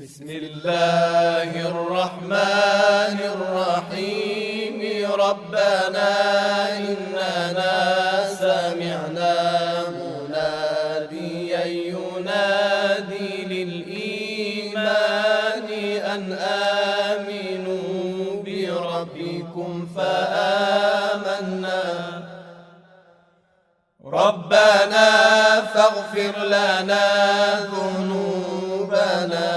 بسم الله الرحمن الرحيم ربنا إننا سمعنا مناديا ينادي للإيمان أن آمنوا بربكم فآمنا ربنا فاغفر لنا ذنوبنا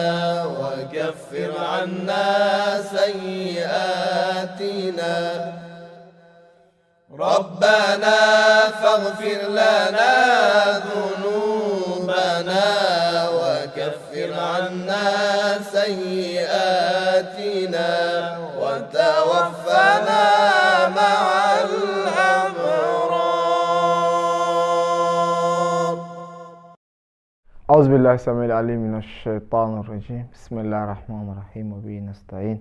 وكفر عنا سيئاتنا ربنا فاغفر لنا ذنوبنا وكفر عنا سيئاتنا وتوفنا مع الأبرار. أعوذ بالله السميع العليم من الشيطان الرجيم. بسم الله الرحمن الرحيم وبه نستعين.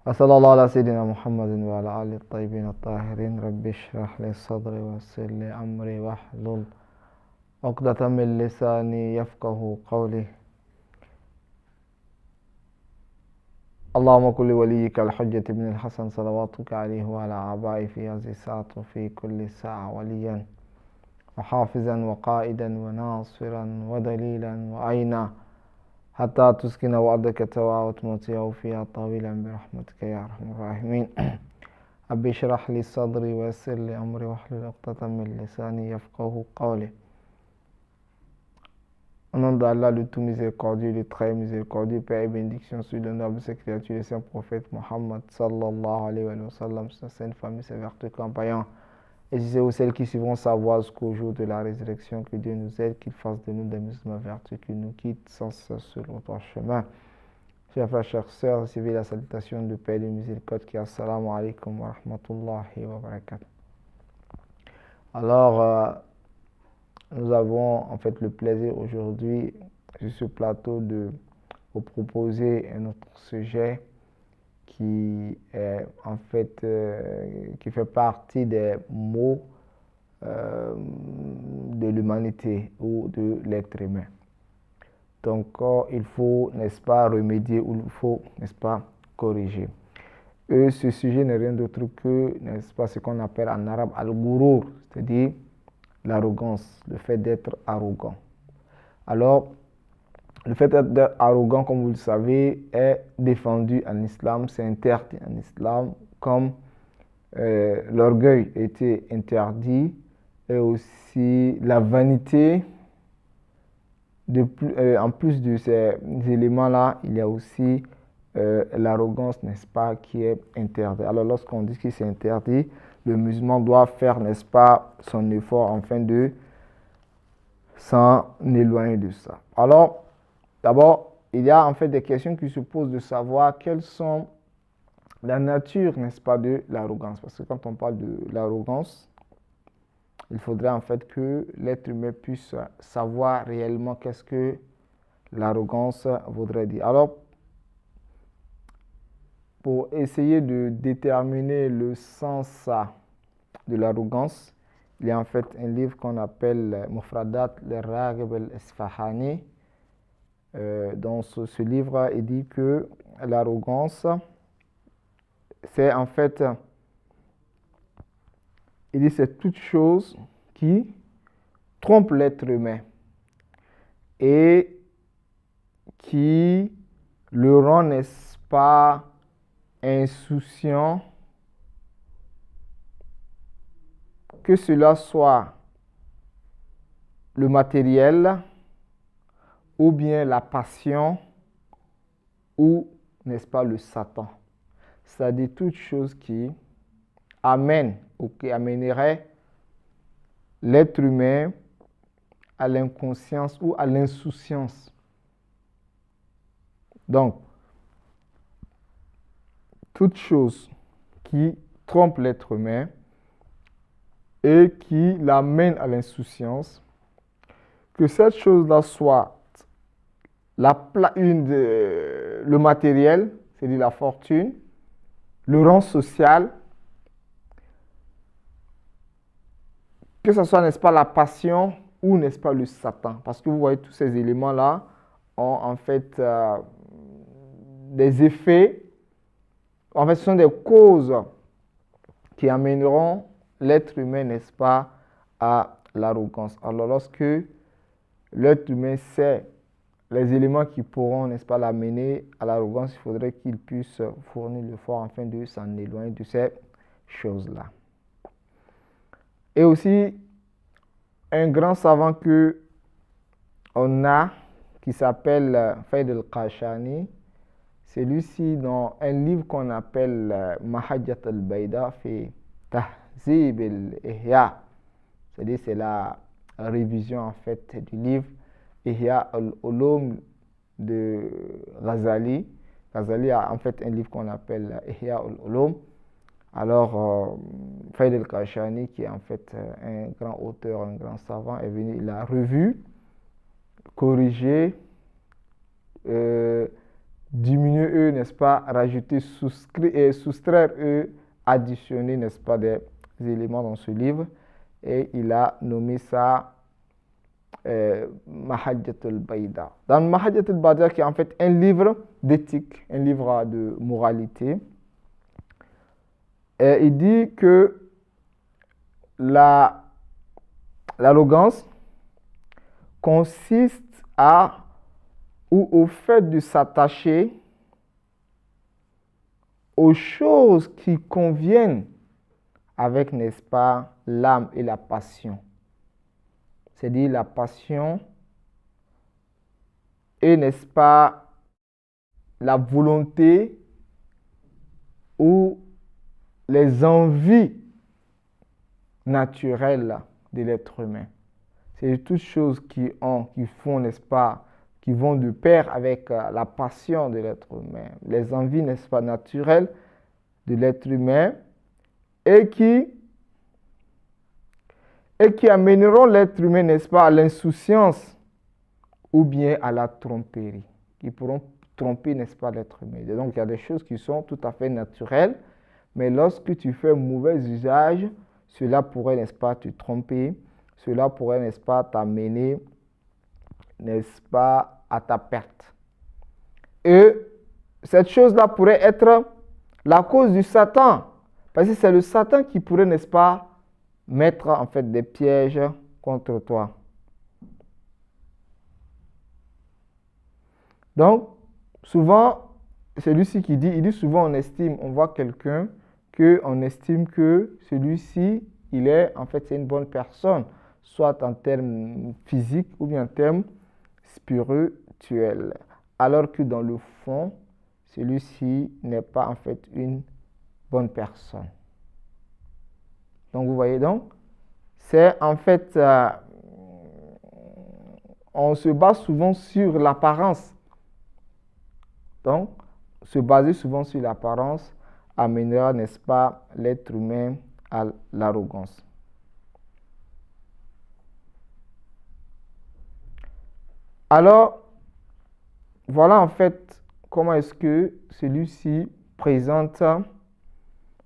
وصلى الله على سيدنا محمد وعلى آله الطيبين الطاهرين. رب اشرح لي صدري ويسر لي أمري واحلل عقدة من لساني يفقه قولي. اللهم كن لوليك الحجة بن الحسن صلواتك عليه وعلى آبائه في هذه الساعة وفي كل ساعة وليا وحافظا وقائدا وناصرا ودليلا وعينا حتى تسكن وعدك توا وتمتعه فيها طويلا برحمتك يا أرحم الراحمين. رب اشرح لي صدري ويسر لي أمري واحلل عقدة من لساني يفقه قولي. Au nom d'Allah, le tout miséricordieux, le très miséricordieux, Père et bénédiction sur le noble ses créatures, le saint prophète Mohammed sallallahu alayhi wa sallam, sa sainte famille, ses vertus compagnons, et c'est celles qui suivront sa voie jusqu'au jour de la résurrection. Que Dieu nous aide, qu'il fasse de nous des musulmans vertus, qu'il nous quitte sans cesse sur le droit chemin. Chers frères, chères sœurs, recevez la salutation de paix et de miséricorde qui est assalamu alaikum wa rahmatullahi wa barakatuh. Alors, nous avons en fait le plaisir aujourd'hui sur ce plateau de vous proposer un autre sujet qui est en fait qui fait partie des maux de l'humanité ou de l'être humain. Donc il faut, n'est-ce pas, remédier ou il faut, n'est-ce pas, corriger. Et ce sujet n'est rien d'autre que, n'est-ce pas, ce qu'on appelle en arabe al-ghurur, c'est-à-dire l'arrogance, le fait d'être arrogant. Alors, le fait d'être arrogant, comme vous le savez, est défendu en islam, c'est interdit en islam, comme l'orgueil était interdit, et aussi la vanité. En plus de ces éléments-là, il y a aussi l'arrogance, n'est-ce pas, qui est interdite. Alors, lorsqu'on dit que c'est interdit, le musulman doit faire, n'est-ce pas, son effort afin de s'en éloigner de ça. Alors, d'abord, il y a en fait des questions qui se posent de savoir quelles sont la nature, n'est-ce pas, de l'arrogance. Parce que quand on parle de l'arrogance, il faudrait en fait que l'être humain puisse savoir réellement qu'est-ce que l'arrogance voudrait dire. Alors, pour essayer de déterminer le sens de l'arrogance, il y a en fait un livre qu'on appelle Mufradat al-Raghib al-Isfahani. Dans ce livre, il dit que l'arrogance, c'est en fait, il dit c'est toute chose qui trompe l'être humain et qui le rend, n'est-ce pas, insouciant, que cela soit le matériel ou bien la passion ou, n'est-ce pas, le Satan. C'est-à-dire toute chose qui amène ou qui amènerait l'être humain à l'inconscience ou à l'insouciance. Donc, toute chose qui trompe l'être humain et qui l'amène à l'insouciance, que cette chose-là soit le matériel, c'est-à-dire la fortune, le rang social, que ce soit, n'est-ce pas, la passion ou, n'est-ce pas, le Satan. Parce que vous voyez tous ces éléments-là ont en fait des effets, en fait ce sont des causes qui amèneront l'être humain, n'est-ce pas, à l'arrogance. Alors lorsque l'être humain sait les éléments qui pourront, n'est-ce pas, l'amener à l'arrogance, il faudrait qu'il puisse fournir l'effort afin de s'en éloigner de ces choses-là. Et aussi, un grand savant que on a, qui s'appelle Faïd al-Qashani, celui-ci dans un livre qu'on appelle Mahajjat al-Bayda fi Tahzib al-Ihya, c'est-à-dire c'est la révision en fait du livre Ihya al-Ulum de Ghazali. Ghazali a en fait un livre qu'on appelle Ihya al-Ulum. Alors, Faïd al-Qashani, qui est en fait un grand auteur, un grand savant, est venu, il a revu, corrigé, diminuer eux, n'est-ce pas, rajouter, soustraire eux, additionner, n'est-ce pas, des éléments dans ce livre. Et il a nommé ça Mahajjat al-Bayda. Dans Mahajjat al-Bayda, qui est en fait un livre d'éthique, un livre de moralité, et il dit que l'arrogance consiste au fait de s'attacher aux choses qui conviennent avec, n'est-ce pas, l'âme et la passion. C'est-à-dire la passion et, n'est-ce pas, la volonté ou les envies naturelles de l'être humain. C'est toutes choses qui font, n'est-ce pas, qui vont de pair avec la passion de l'être humain, les envies, n'est-ce pas, naturelles de l'être humain et qui amèneront l'être humain, n'est-ce pas, à l'insouciance ou bien à la tromperie, qui pourront tromper, n'est-ce pas, l'être humain. Et donc, il y a des choses qui sont tout à fait naturelles, mais lorsque tu fais un mauvais usage, cela pourrait, n'est-ce pas, te tromper, cela pourrait, n'est-ce pas, t'amener, n'est-ce pas, à ta perte. Et cette chose-là pourrait être la cause du Satan, parce que c'est le Satan qui pourrait, n'est-ce pas, mettre en fait des pièges contre toi. Donc, souvent, celui-ci qui dit, il dit souvent on voit quelqu'un qu'on estime que celui-ci, il est, en fait, c'est une bonne personne, soit en termes physiques ou bien en termes spirituels. Alors que dans le fond, celui-ci n'est pas en fait une bonne personne. Donc, vous voyez donc, c'est en fait, on se base souvent sur l'apparence. Donc, se baser souvent sur l'apparence amènera, n'est-ce pas, l'être humain à l'arrogance. Alors, voilà en fait comment est-ce que celui-ci présente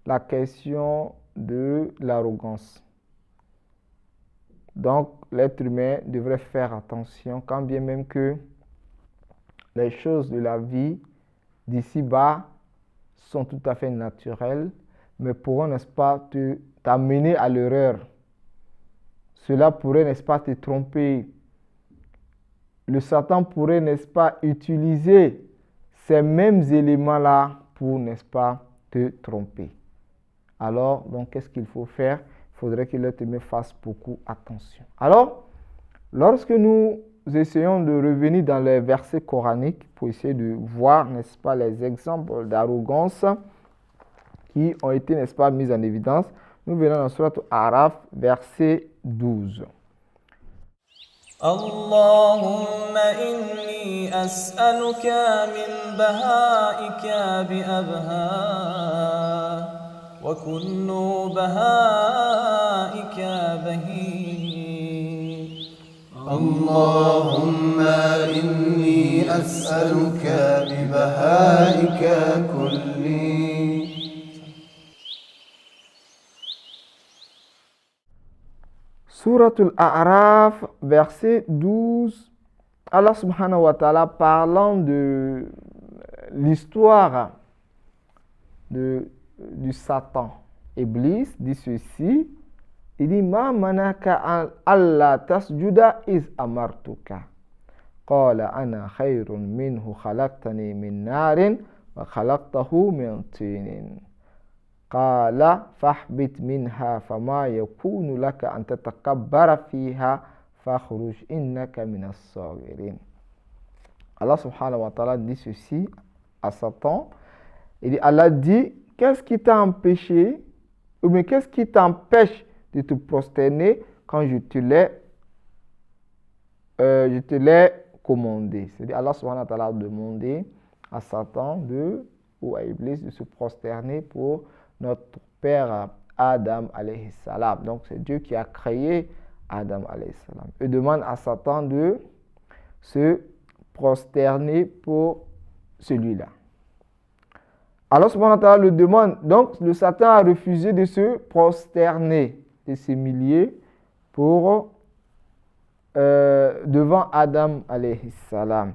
la question de l'arrogance. Donc, l'être humain devrait faire attention, quand bien même que les choses de la vie d'ici-bas sont tout à fait naturelles, mais pourront, n'est-ce pas, t'amener à l'erreur. Cela pourrait, n'est-ce pas, te tromper. Le Satan pourrait, n'est-ce pas, utiliser ces mêmes éléments-là pour, n'est-ce pas, te tromper. Alors, donc, qu'est-ce qu'il faut faire? Il faudrait que l'être humain fasse beaucoup attention. Alors, lorsque nous essayons de revenir dans les versets coraniques pour essayer de voir, n'est-ce pas, les exemples d'arrogance qui ont été, n'est-ce pas, mis en évidence, nous venons dans Surat Al-A'raf, verset 12. اللهم إني أسألك من بهائك بأبها وكل بهائك بهي اللهم إني أسألك ببهائك كلي Surat Al-A'raf, verset 12 Allah subhanahu wa ta'ala, parlant de l'histoire du Satan, Iblis, dit ceci. Il dit, Ma manaka alla tasjuda is amartuka. Qala ana khayrun minhu khalaqtani min narin wa khalaqtahu min tinin. Qala fahbit minha fama yakunu laka an tatakabbara fiha fakhruj innaka min as-sagirin. Allah subhanahu wa ta'ala dit ceci à Satan. Il dit, Allah dit, qu'est-ce qui t'a empêché, ou bien qu'est-ce qui t'empêche de te prosterner quand je te l'ai commandé. C'est-à-dire Allah subhanahu wa ta'ala a demandé à Satan ou à Iblis de se prosterner pour notre père Adam alayhi salam. Donc c'est Dieu qui a créé Adam alayhi salam. Il demande à Satan de se prosterner pour celui-là. Allah subhanahu wa ta'ala le demande. Donc le Satan a refusé de se prosterner, de s'humilier pour devant Adam alayhi salam.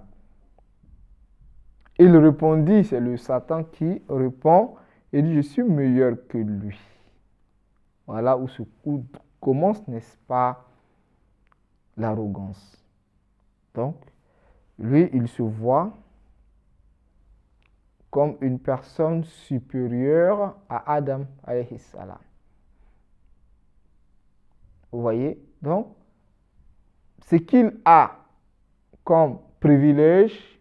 Il répondit, c'est le Satan qui répond, il dit, je suis meilleur que lui. Voilà où commence, n'est-ce pas, l'arrogance. Donc, lui, il se voit comme une personne supérieure à Adam alayhi salam. Vous voyez? Donc, ce qu'il a comme privilège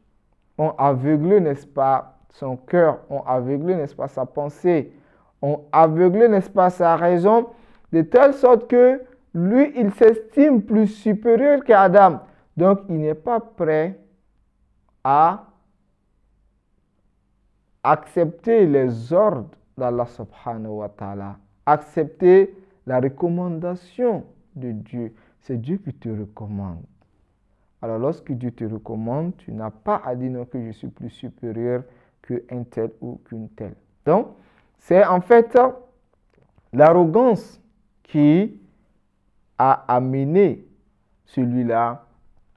ont aveuglé, n'est-ce pas, son cœur, ont aveuglé, n'est-ce pas, sa pensée, ont aveuglé, n'est-ce pas, sa raison, de telle sorte que lui, il s'estime plus supérieur qu'Adam. Donc, il n'est pas prêt à accepter les ordres d'Allah subhanahu wa ta'ala, accepter la recommandation de Dieu. C'est Dieu qui te recommande. Alors, lorsque Dieu te recommande, tu n'as pas à dire non que je suis plus supérieur qu'un tel ou qu'une telle. Donc, c'est en fait l'arrogance qui a amené celui-là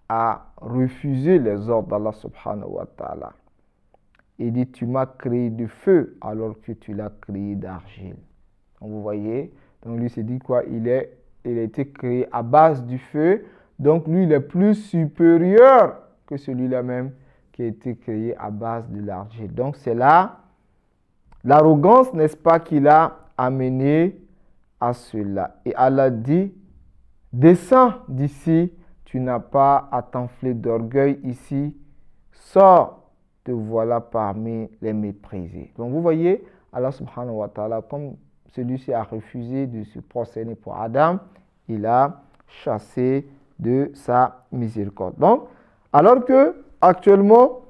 à refuser les ordres d'Allah subhanahu wa ta'ala. Il dit, tu m'as créé de feu alors que tu l'as créé d'argile. Donc, vous voyez, donc lui s'est dit quoi? Il a été créé à base du feu. Donc, lui, il est plus supérieur que celui-là même qui a été créé à base de l'argile. Donc, c'est là l'arrogance, n'est-ce pas, qui l'a amené à cela. Et Allah dit, descends d'ici, tu n'as pas à t'enfler d'orgueil ici, sors, te voilà parmi les méprisés. Donc, vous voyez, Allah subhanahu wa ta'ala, comme celui-ci a refusé de se prosterner pour Adam, il a chassé de sa miséricorde. Donc, alors que actuellement,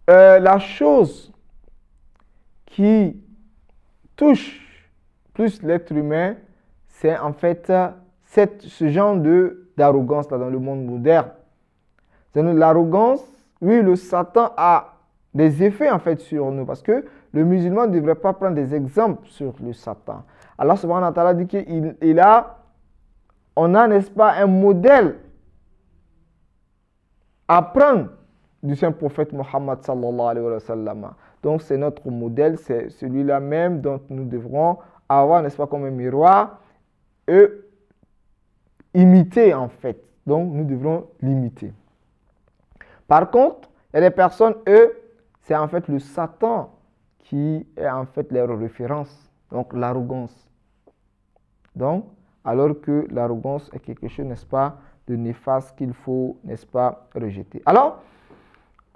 la chose qui touche plus l'être humain, c'est en fait ce genre d'arrogance dans le monde moderne. C'est l'arrogance, oui, le Satan a des effets en fait sur nous parce que le musulman ne devrait pas prendre des exemples sur le Satan. Allah subhanahu wa ta'ala dit on a, n'est-ce pas, un modèle à prendre du saint prophète Mohammed sallallahu alayhi wa sallam. Donc c'est notre modèle, c'est celui-là même dont nous devrons avoir, n'est-ce pas, comme un miroir et imiter en fait. Donc nous devrons l'imiter. Par contre, il y a des personnes, eux, c'est en fait le Satan qui est en fait leur référence. Donc l'arrogance. Donc, alors que l'arrogance est quelque chose, n'est-ce pas, de néfaste qu'il faut, n'est-ce pas, rejeter. Alors,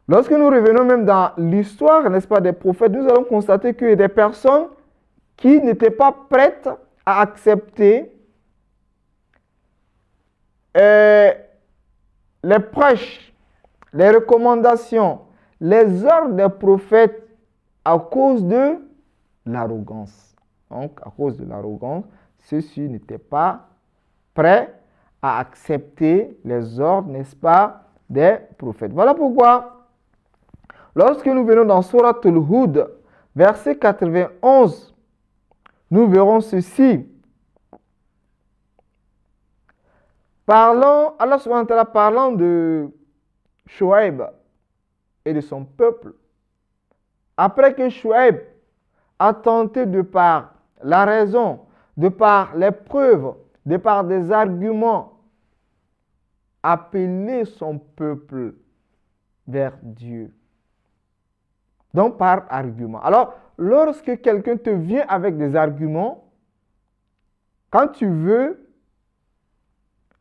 lorsque nous revenons même dans l'histoire, n'est-ce pas, des prophètes, nous allons constater qu'il y a des personnes qui n'étaient pas prêtes à accepter les prêches, les recommandations, les ordres des prophètes à cause de l'arrogance. Donc, à cause de l'arrogance, ceux-ci n'étaient pas prêts à accepter les ordres, n'est-ce pas, des prophètes. Voilà pourquoi, lorsque nous venons dans Surat Al-Hud, verset 91, nous verrons ceci. Allah subhanahu wa ta'ala parlant de Shuaib et de son peuple, après que Shuaib a tenté de par la raison, de par les preuves, de par des arguments, appeler son peuple vers Dieu. Donc par argument. Alors, lorsque quelqu'un te vient avec des arguments, quand tu veux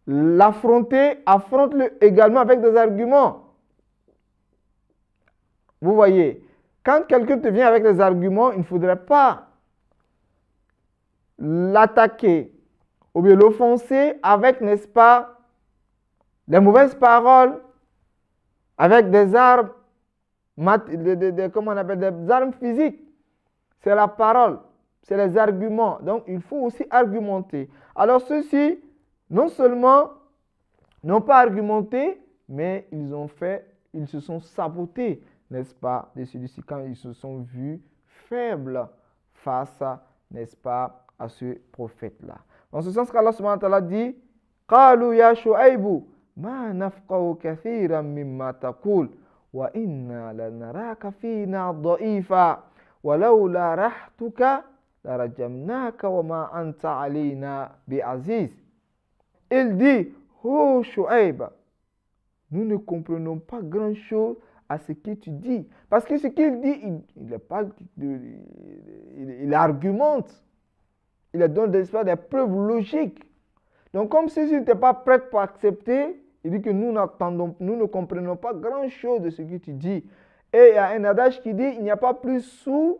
l'affronter, affronte-le également avec des arguments. Vous voyez, quand quelqu'un te vient avec des arguments, il ne faudrait pas l'attaquer ou bien l'offenser avec, n'est-ce pas, des mauvaises paroles, avec des armes, comment on appelle, des armes physiques. C'est la parole, c'est les arguments. Donc, il faut aussi argumenter. Alors, ceux-ci, non seulement n'ont pas argumenté, mais ils se sont sabotés, n'est-ce pas, de celui-ci, quand ils se sont vus faibles face, n'est-ce pas, à ce prophète-là. Dans ce sens qu'Allah subhanahu wa ta'ala dit, قالوا يا شعيب ما نفقه كثيرا مما تقول وإنا لنراك فينا ضعيفا ولولا رحتك لرجمناك وما أنت علينا بعزيز. Il dit, oh Shuaib, nous ne comprenons pas grand-chose à ce que tu dis. Parce que ce qu'il dit, il argumente. Il donne des preuves logiques. Donc, comme si tu n'étais pas prêt pour accepter, il dit que nous ne comprenons pas grand-chose de ce que tu dis. Et il y a un adage qui dit, il n'y a pas plus sourd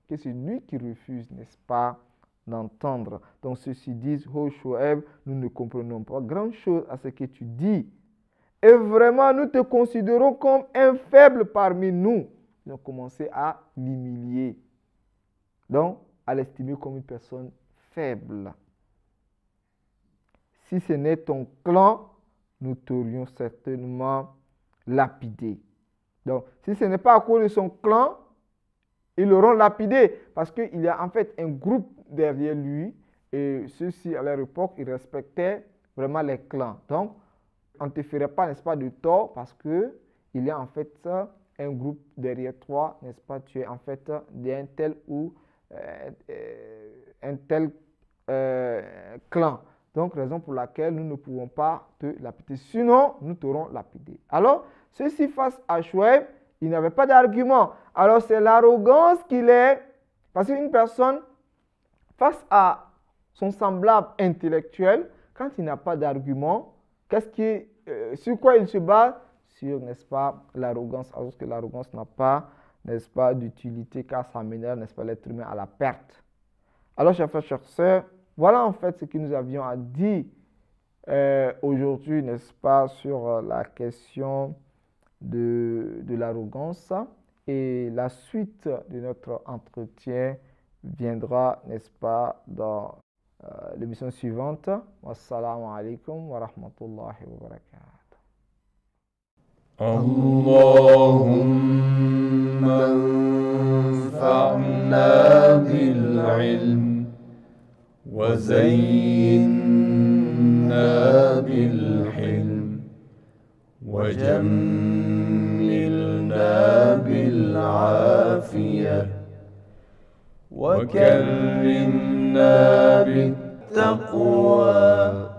que celui qui refuse, n'est-ce pas, d'entendre. Donc, ceux-ci disent, oh Shuaib, nous ne comprenons pas grand-chose à ce que tu dis. Et vraiment, nous te considérons comme un faible parmi nous. Ils ont commencé à l'humilier. Donc, à l'estimer comme une personne faible. Si ce n'est ton clan, nous t'aurions certainement lapidé. Donc, si ce n'est pas à cause de son clan, ils l'auront lapidé. Parce qu'il y a en fait un groupe derrière lui. Et ceux-ci, à leur époque, ils respectaient vraiment les clans. Donc, on ne te ferait pas, n'est-ce pas, de tort parce qu'il y a en fait un groupe derrière toi, n'est-ce pas, tu es en fait d'un tel ou un tel clan. Donc, raison pour laquelle nous ne pouvons pas te lapider. Sinon, nous t'aurons lapidé. Alors, ceux-ci face à Shuaib, il n'avait pas d'argument. Alors, c'est l'arrogance qu'il est. Parce qu'une personne, face à son semblable intellectuel, quand il n'a pas d'argument, sur quoi il se base? Sur, n'est-ce pas, l'arrogance. Alors que l'arrogance n'a pas, n'est-ce pas, d'utilité car ça mène, n'est-ce pas, l'être humain à la perte. Alors, chers frères, chères sœurs, voilà en fait ce que nous avions à dire aujourd'hui, n'est-ce pas, sur la question de l'arrogance. Et la suite de notre entretien viendra, n'est-ce pas, dans l'émission suivante. Wassalamu alaikum wa rahmatullahi wa barakatuh. Allahumma anfa'na bil ilm wa zayyinna bil hilm wa jammilna bil afiyah wa karrimna bit taqwa